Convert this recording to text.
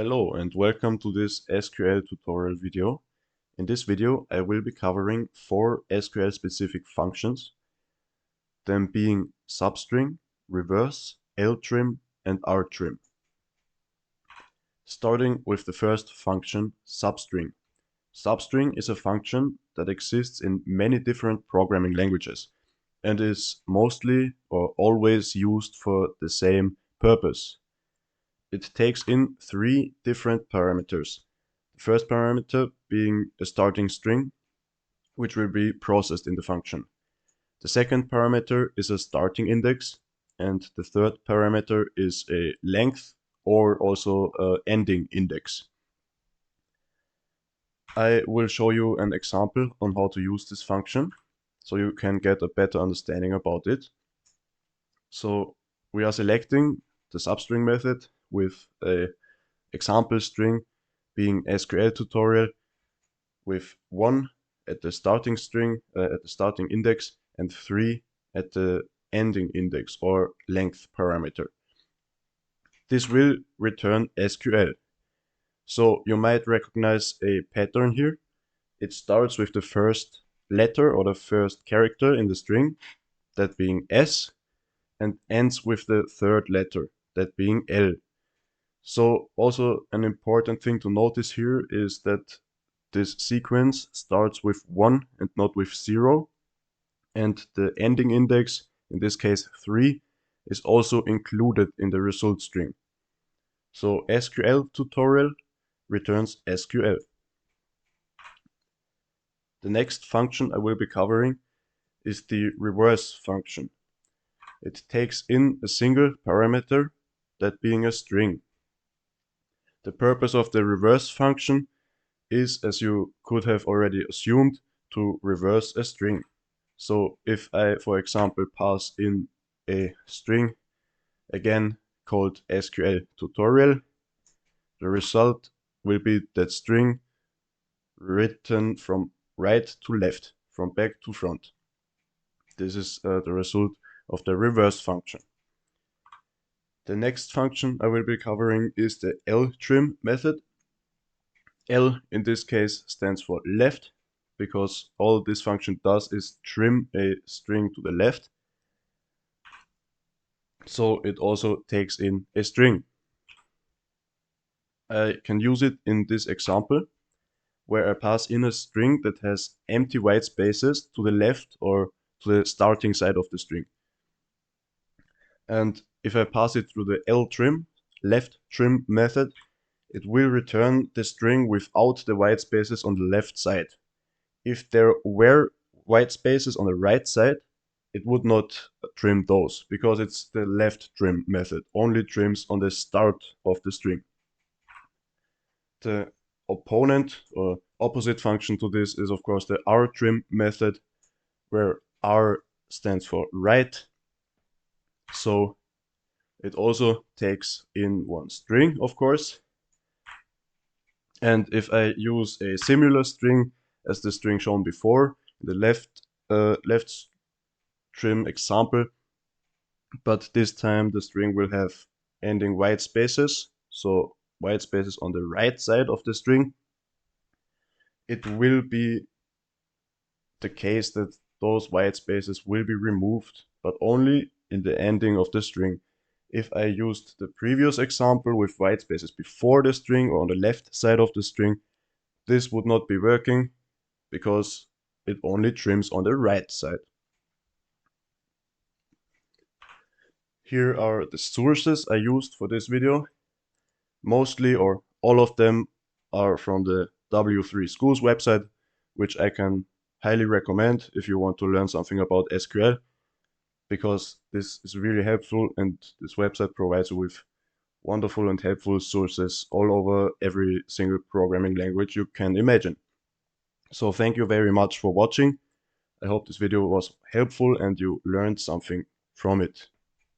Hello and welcome to this SQL tutorial video. In this video I will be covering 4 SQL specific functions, them being substring, reverse, ltrim and rtrim. Starting with the first function, substring. Substring is a function that exists in many different programming languages and is mostly or always used for the same purpose. It takes in 3 different parameters. The first parameter being a starting string, which will be processed in the function. The second parameter is a starting index, and the third parameter is a length or also an ending index. I will show you an example on how to use this function, so you can get a better understanding about it. So we are selecting the substring method with a example string being SQL tutorial with 1 at the starting string, at the starting index, and 3 at the ending index or length parameter. This will return SQL. So you might recognize a pattern here. It starts with the first letter or the first character in the string, that being S, and ends with the third letter, that being L. So also an important thing to notice here is that this sequence starts with 1 and not with 0, and the ending index, in this case 3, is also included in the result string. So SQL tutorial returns SQL. The next function I will be covering is the reverse function. It takes in a single parameter, that being a string. The purpose of the reverse function is, as you could have already assumed, to reverse a string. So if I, for example, pass in a string, again called SQL tutorial, the result will be that string written from right to left, from back to front. This is the result of the reverse function. The next function I will be covering is the ltrim method. L in this case stands for left, because all this function does is trim a string to the left. So it also takes in a string. I can use it in this example, where I pass in a string that has empty white spaces to the left or to the starting side of the string. And if I pass it through the ltrim, left trim method, it will return the string without the white spaces on the left side. If there were white spaces on the right side, it would not trim those, because it's the left trim method, only trims on the start of the string. The opponent or opposite function to this is of course the rtrim method, where R stands for right. So it also takes in one string, of course. And if I use a similar string as the string shown before, the left trim example, but this time the string will have ending white spaces, so white spaces on the right side of the string, it will be the case that those white spaces will be removed, but only in the ending of the string. If I used the previous example with white spaces before the string or on the left side of the string, this would not be working, because it only trims on the right side. Here are the sources I used for this video. Mostly or all of them are from the W3 Schools website, which I can highly recommend if you want to learn something about SQL, because this is really helpful, and this website provides you with wonderful and helpful sources all over every single programming language you can imagine. So thank you very much for watching. I hope this video was helpful and you learned something from it.